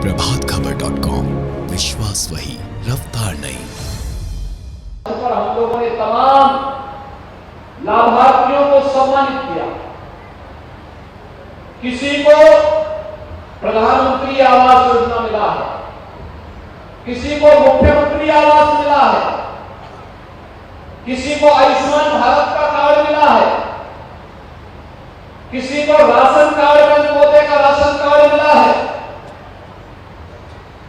प्रभातखबर.com, विश्वास वही, रफ्तार नहीं। पर हम लोगों ने तमाम लाभार्थियों को सम्मानित किया। किसी को प्रधानमंत्री आवास योजना मिला है, किसी को मुख्यमंत्री आवास मिला है, किसी को आयुष्मान भारत का कार्ड मिला है, किसी को राशन कार्ड में मोदी का राशन कार्ड मिला है,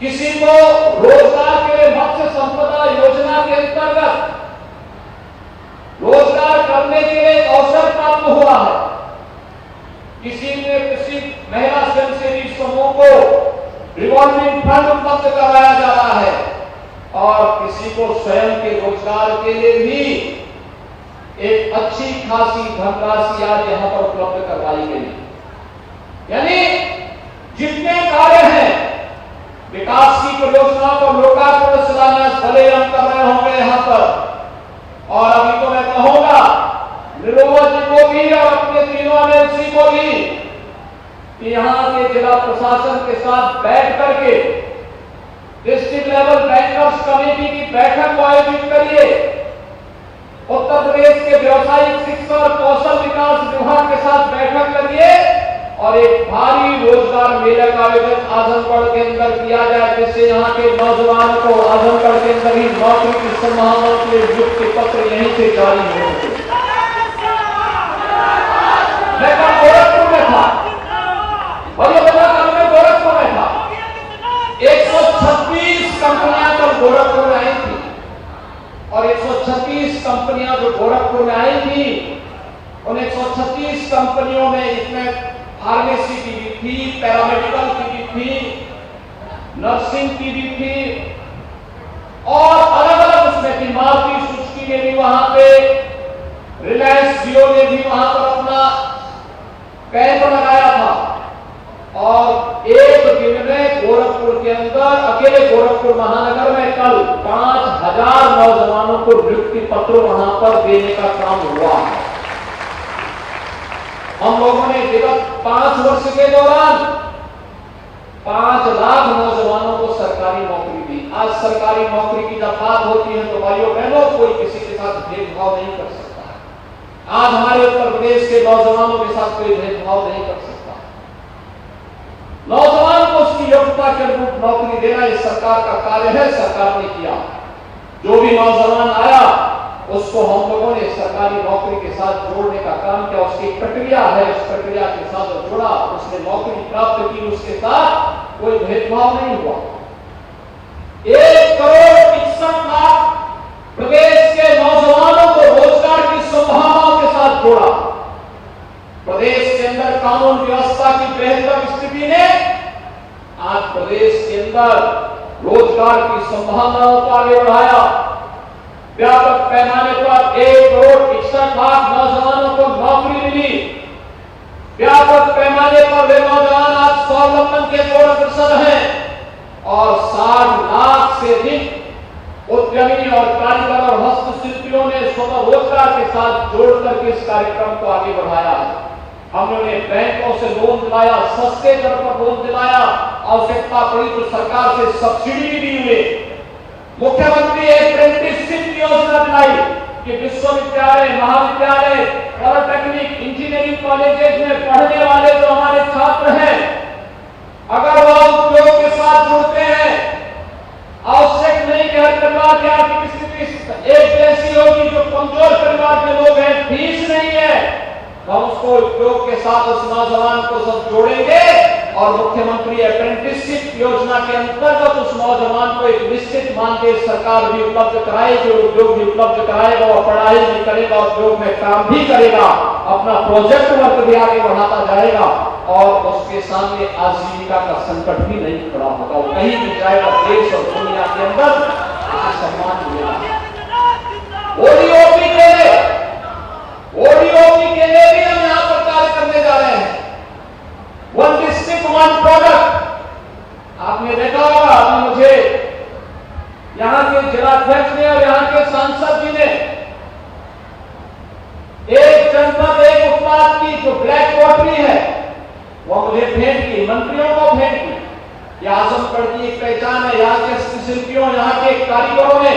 किसी को रोजगार के लिए मत्स्य संपदा योजना के अंतर्गत रोजगार करने के लिए अवसर प्राप्त हुआ है, किसी महिला स्वयंसेवी समूह को रिवॉल्विंग फंड उपलब्ध कराया जा रहा है और किसी को स्वयं के रोजगार के लिए भी एक अच्छी खासी धनराशि आज यहां पर उपलब्ध करवाई गई। यानी जितने कार्य हैं विकास की परियोजना को लोकार्पण शिलान्यास भले हम कर रहे होंगे यहां पर, और अभी तो मैं कहूंगा निरोवा जी को भी और अपने तीनों एमएलसी को भी कि यहां के जिला प्रशासन के साथ बैठ करके डिस्ट्रिक्ट लेवल बैंकर्स कमेटी की बैठक को आयोजित करिए, उत्तर प्रदेश के व्यवसायिक शिक्षा और कौशल विकास विभाग के साथ बैठक करिए और एक भारी रोजगार मेले का आयोजन आजमगढ़ के अंदर किया जाए, जिससे यहाँ के नौजवानों को आजमगढ़ के अंदर ही नौकरी की संभावनाओं के लिए नियुक्ति पत्र यहीं से जारी हो सके। मैं कल गोरखपुर में था, बड़ी बड़ा कल में गोरखपुर में था, 136 कंपनियां कल गोरखपुर में आई थी और 136 कंपनियां जो गोरखपुर में आई थी उन 136 कंपनियों में इसमें फार्मेसी की भी थी, पैरामेडिकल की भी थी, नर्सिंग की भी थी और अलग अलग उसमें थी। मारुति सुजुकी ने भी वहां पे, रिलायंस जियो ने भी वहां पर अपना कैंप लगाया था और एक दिन में गोरखपुर के अंदर अकेले गोरखपुर महानगर में कल 5000 नौजवानों को नियुक्ति पत्र वहां पर देने का काम हुआ है। हम लोगों ने विगत 5 वर्ष के दौरान 5 लाख नौजवानों को सरकारी नौकरी दी। आज सरकारी नौकरी की जब बात होती है तो भाइयों बहनों कोई किसी के साथ भेदभाव नहीं कर सकता। आज हमारे उत्तर प्रदेश के नौजवानों के साथ कोई भेदभाव नहीं कर सकता। नौजवान को उसकी योग्यता के अनुरूप नौकरी देना इस सरकार का कार्य है, सरकार ने किया। जो भी नौजवान आया उसको हम लोगों ने सरकारी नौकरी के साथ जोड़ने का काम किया। उसकी प्रक्रिया है, उस प्रक्रिया के साथ जोड़ा, उसने नौकरी प्राप्त की, उसके साथ कोई भेदभाव नहीं हुआ। 1 करोड़ 61 लाख प्रदेश के नौजवानों को रोजगार की संभावनाओं के साथ जोड़ा। प्रदेश के अंदर कानून व्यवस्था की बेहतर स्थिति ने आज प्रदेश के अंदर रोजगार की संभावनाओं को आगे बढ़ाया। व्यापक पैमाने पर 1 करोड़ 61 लाख नौजवानों को नौकरी मिली। व्यापक पैमाने पर वे नौजवान आज स्वावलंबन के 2% हैं और 60 लाख से अधिक उद्यमी और कारीगर और हस्तशिल्पियों ने स्वतः रोजगार के साथ जोड़कर के इस कार्यक्रम को आगे बढ़ाया है। हमने बैंकों से लोन दिलाया, सस्ते दर पर लोन दिलाया, आवश्यकता पड़ी तो सरकार से सब्सिडी भी दी हुई। मुख्यमंत्री अप्रेंटिसशिप योजना बनाई कि विश्वविद्यालय, महाविद्यालय, पॉलिटेक्निक, इंजीनियरिंग कॉलेजेस में पढ़ने वाले जो हमारे छात्र हैं, अगर वह उद्योग के साथ जुड़ते हैं, आवश्यक नहीं कि हर परिवार की आर्थिक स्थिति एक जैसी होगी। जो कमजोर परिवार के लोग हैं, फीस नहीं है, तो हम उसको उद्योग के साथ उस नौजवान को सब जोड़ेंगे और मुख्यमंत्री अप्रेंटिसशिप योजना के अंतर्गत उस नौजवान को एक निश्चित मानदेय सरकार भी उपलब्ध कराएगी, उद्योग भी उपलब्ध कराएगा, वह पढ़ाई भी करेगा, उद्योग में काम भी करेगा, अपना प्रोजेक्ट वर्क भी आगे बढ़ाता जाएगा और उसके सामने आजीविका का संकट भी नहीं खड़ा होगा। वो कहीं भी जाएगा, देश और दुनिया के अंदर उसे सम्मान मिलेगा। ओडीओपी के लिए भी हम यहाँ पर कार्य करने जा रहे हैं। 1 डिस्ट्रिक्ट 1 प्रोडक्ट आपने देखा होगा। अभी मुझे यहाँ के जिलाध्यक्ष ने और यहाँ के सांसद जी ने एक जनपद एक उत्पाद की जो ब्लैक पॉटरी है वो मुझे भेंट की, मंत्रियों को भेंट की। यह आजमगढ़ की एक पहचान है। यहाँ के शिल्पियों, यहाँ के कारीगरों ने,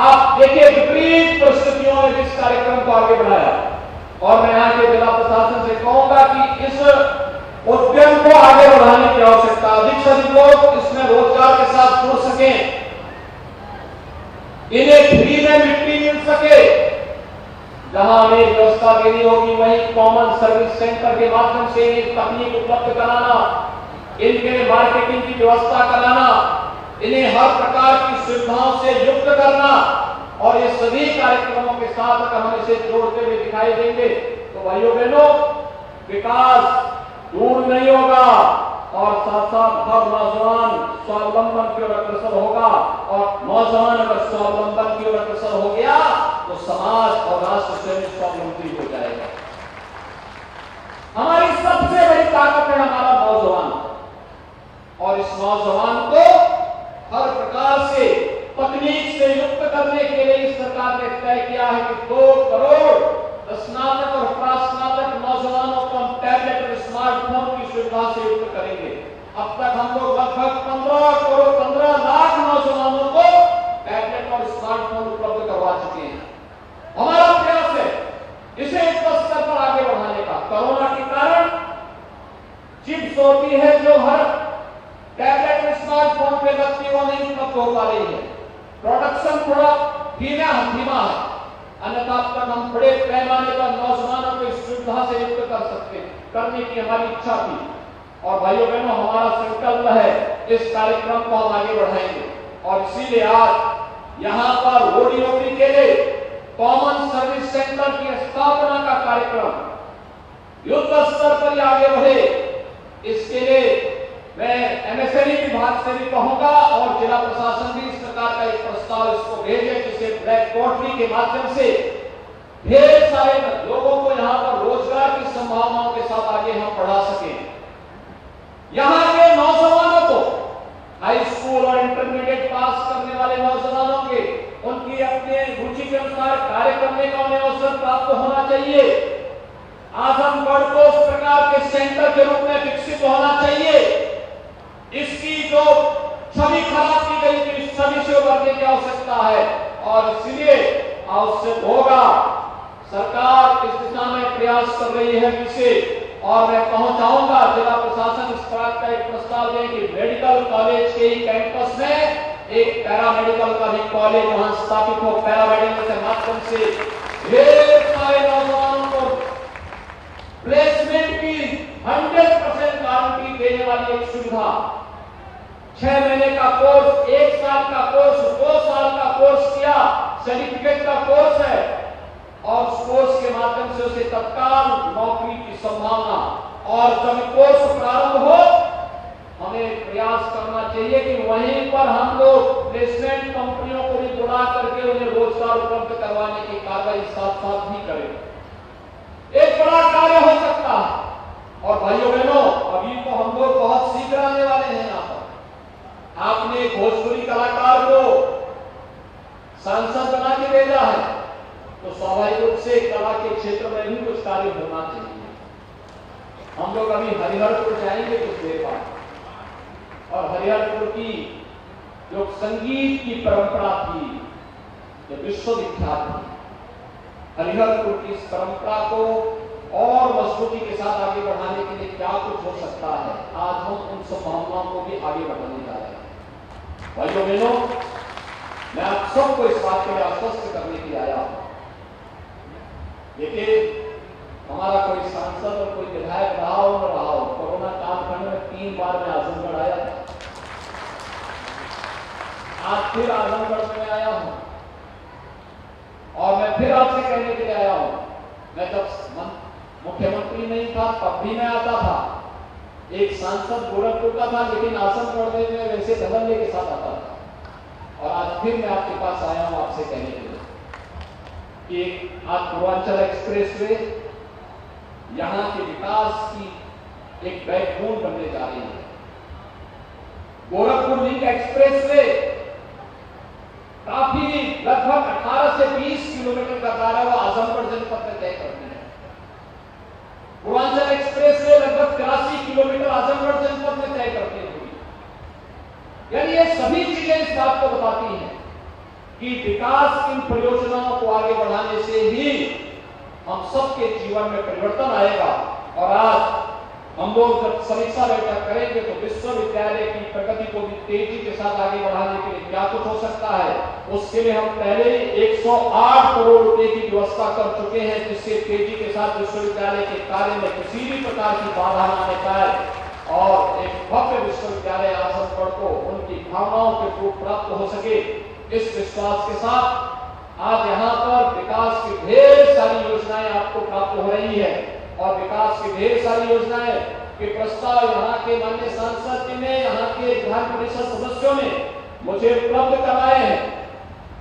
आप देखिए, विपरीत परिस्थितियों में इस कार्यक्रम को आगे बढ़ाया। और मैं यहाँ के जिला प्रशासन से कहूंगा कि इस उद्यम को आगे बढ़ाने की आवश्यकता, अधिक से अधिक लोग इसमें रोजगार के साथ जुड़ सकें, इन्हें फ्री में मिट्टी मिल सके। जहां हमें व्यवस्था देनी होगी वहीं कॉमन सर्विस सेंटर के माध्यम से तकनीक उपलब्ध कराना, इनके मार्केटिंग की व्यवस्था कराना, इन्हें हर प्रकार की सुविधाओं से युक्त करना। और ये सभी कार्यक्रमों के साथ अगर हम इसे जोड़ते हुए दिखाई देंगे तो भाइयों बहनों, विकास दूर नहीं होगा और साथ साथ हर नौजवान स्वावलंबन की ओर अग्रसर होगा। और नौजवान अगर स्वावलंबन की ओर अग्रसर हो गया तो समाज और राष्ट्र स्वयं स्वावलंबी हो जाएगा। हमारी सबसे बड़ी ताकत है हमारा नौजवान, और इस नौजवान को हर प्रकार से तकनीक से युक्त करने के लिए इस सरकार ने तय किया है कि 2 करोड़ स्नातक और प्रास्नातक नौजवानों को हम टैबलेट और स्मार्टफोन की सुविधा से युक्त करेंगे। अब तक हम लोग लगभग 15 लाख नौजवानों को टैबलेट और स्मार्टफोन उपलब्ध करवा चुके हैं। हमारा प्रयास है इसे इस स्तर पर आगे बढ़ाने का। कोरोना के कारण चिप्स होती है जो हर टैबलेट और स्मार्टफोन पे लगती है, वो नहीं उपलब्ध हो पा रही है। प्रोडक्शन थोड़ा धीमा है, अन्यथा अब तक हम बड़े पैमाने पर नौजवानों को इस सुविधा से युक्त कर सकते हैं, करने की हमारी इच्छा थी। और भाइयों बहनों, हमारा संकल्प है इस कार्यक्रम को हम आगे बढ़ाएंगे। और इसीलिए आज यहाँ पर रोडी के लिए कॉमन सर्विस सेंटर की स्थापना का कार्यक्रम युद्ध स्तर पर आगे बढ़े, इसके लिए मैं एमएसएमई विभाग से भी कहूंगा और जिला प्रशासन भी इस प्रकार का एक प्रस्ताव इसको भेजे, जिसे ब्लैक पोर्टली के माध्यम से ढेर सारे लोगों को यहाँ पर रोजगार की संभावनाओं के साथ आगे हम बढ़ा सकें। यहाँ के नौजवानों को हाई स्कूल और इंटरमीडिएट पास करने वाले नौजवानों के उनकी अपने रुचि के अनुसार कार्य करने का उन्हें अवसर प्राप्त होना चाहिए। आजमगढ़ को उस प्रकार के सेंटर के रूप में विकसित होना चाहिए। इसकी जो छवि खराब की गई थी, इस छवि से उभरने की आवश्यकता है और इसलिए आवश्यक होगा, सरकार इस दिशा में प्रयास कर रही है जिसे, और मैं कहना चाहूंगा जिला प्रशासन इस तरह का एक प्रस्ताव दे कि मेडिकल कॉलेज के कैंपस में एक पैरामेडिकल का भी कॉलेज वहां स्थापित हो। पैरामेडिकल के माध्यम से ढेर सारे नौजवानों को प्लेसमेंट की 100% गारंटी देने वाली एक सुविधा, 6 महीने का कोर्स, 1 साल का कोर्स, 2 साल का कोर्स किया, सर्टिफिकेट का कोर्स है और उस कोर्स के माध्यम से उसे तत्काल नौकरी की संभावना। और जब कोर्स प्रारंभ हो, हमें प्रयास करना चाहिए कि वहीं पर हम लोग प्लेसमेंट कंपनियों को भी बुला करके उन्हें रोजगार उपलब्ध करवाने की कार्रवाई साथ साथ भी करें। एक बड़ा कार्य हो सकता है। और भाइयों बहनों, अभी तो हम लोग बहुत सीख आने वाले हैं। यहाँ पर आपने भोजपुरी कलाकार को सांसद बना के भेजा है, तो स्वाभाविक रूप से कला के क्षेत्र में भी कुछ कार्य होना चाहिए। हम लोग अभी हरिहरपुर जाएंगे कुछ देर बाद, और हरिहरपुर की जो संगीत की परंपरा थी, जो विश्वविख्यात थी, हरिहरपुर की इस परंपरा को और मजबूती के साथ आगे बढ़ाने के लिए क्या कुछ हो सकता है, आज हम उन संभावनाओं को भी आगे बढ़ाने जा रहे हैं। भाइयों बहनों, मैं आप सबको इस बात के लिए आश्वस्त करने के लिए आया हूं। देखिए, हमारा कोई सांसद और कोई विधायक रहा हो न रहा हो, कोरोना कालखंड में 3 बार मैं आजमगढ़ आया था। आज फिर आजमगढ़ में आया हूं और मैं फिर आपसे कहने के लिए आया हूं। मैं जब मुख्यमंत्री नहीं था तब भी मैं आता था, एक सांसद गोरखपुर का था, लेकिन आजमगढ़ में वैसे धड़ल्ले के साथ आता था। और आज फिर मैं आपके पास आया हूं आपसे कहने के लिए कि आज पूर्वांचल एक्सप्रेस वे यहां के विकास की एक बैकबोन बनने जा रही है। गोरखपुर लिंक एक्सप्रेस वे काफी लगभग 18 से 20 किलोमीटर का दायरा वो आजमगढ़ जनपद में तय करती है। पूर्वांचल एक्सप्रेस वे लगभग 83 किलोमीटर आजमगढ़ जनपद में तय करती है। यानी ये सभी चीजें इस बात को बताती हैं कि विकास इन परियोजनाओं को आगे बढ़ाने से ही हम सबके जीवन में परिवर्तन आएगा। और आज हम लोग जब समीक्षा बैठक करेंगे तो विश्वविद्यालय की प्रगति को भी तेजी के साथ आगे बढ़ाने के लिए क्या कुछ हो सकता है, उसके लिए हम पहले 108 करोड़ रुपए की व्यवस्था कर चुके हैं, जिससे तेजी के साथ विश्वविद्यालय के कार्य में किसी भी प्रकार की बाधा न आने पाए और एक भव्य विश्वविद्यालय आजमगढ़ को उनकी भावनाओं के रूप प्राप्त हो सके। इस विश्वास के साथ आज यहाँ पर विकास की ढेर सारी योजनाएं आपको प्राप्त हो रही है और विकास की ढेर सारी योजनाएं के प्रस्ताव यहाँ के माननीय सांसद जी ने, यहाँ के विधान परिषद सदस्यों ने मुझे उपलब्ध करवाए हैं।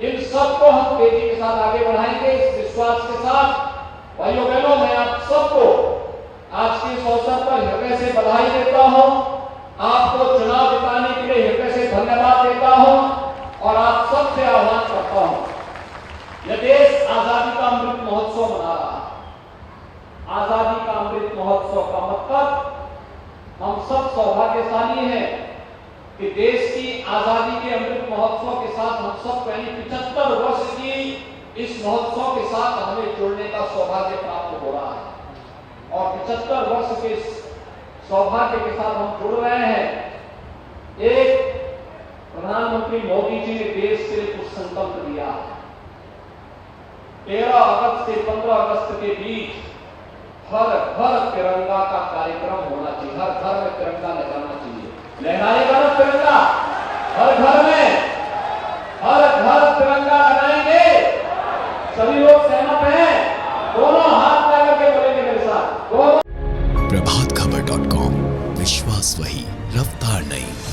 इन सबको हम तेजी के साथ आगे बढ़ाएंगे। इस विश्वास के साथ भाइयों बहनों, मैं आप सबको आज के इस अवसर पर हृदय से बधाई देता हूँ, आपको चुनाव जिताने के लिए हृदय से धन्यवाद देता हूँ और आप सबसे आह्वान करता हूँ, यह देश आजादी का अमृत महोत्सव मना रहा है। आजादी का अमृत महोत्सव का मतलब हम सब सौभाग्यशाली हैं कि देश की आजादी के अमृत महोत्सव के साथ हम सब यानी 75 वर्ष की इस महोत्सव के साथ हमें जुड़ने का सौभाग्य प्राप्त हो रहा है और 75 वर्ष के सौभाग्य के साथ हम जुड़ रहे हैं। एक प्रधानमंत्री मोदी जी ने देश के लिए कुछ संकल्प लिया है। 13 अगस्त से 15 अगस्त के बीच हर घर तिरंगा का कार्यक्रम होना चाहिए, हर घर में तिरंगा लहराना चाहिए। लहराएगा ना तिरंगा? हर घर में हर घर तिरंगा लगाएंगे। सभी लोग सहमत हैं? दोनों हाथ लगा के बोलेंगे मेरे साथ। प्रभातखबर.com, विश्वास वही, रफ्तार नहीं।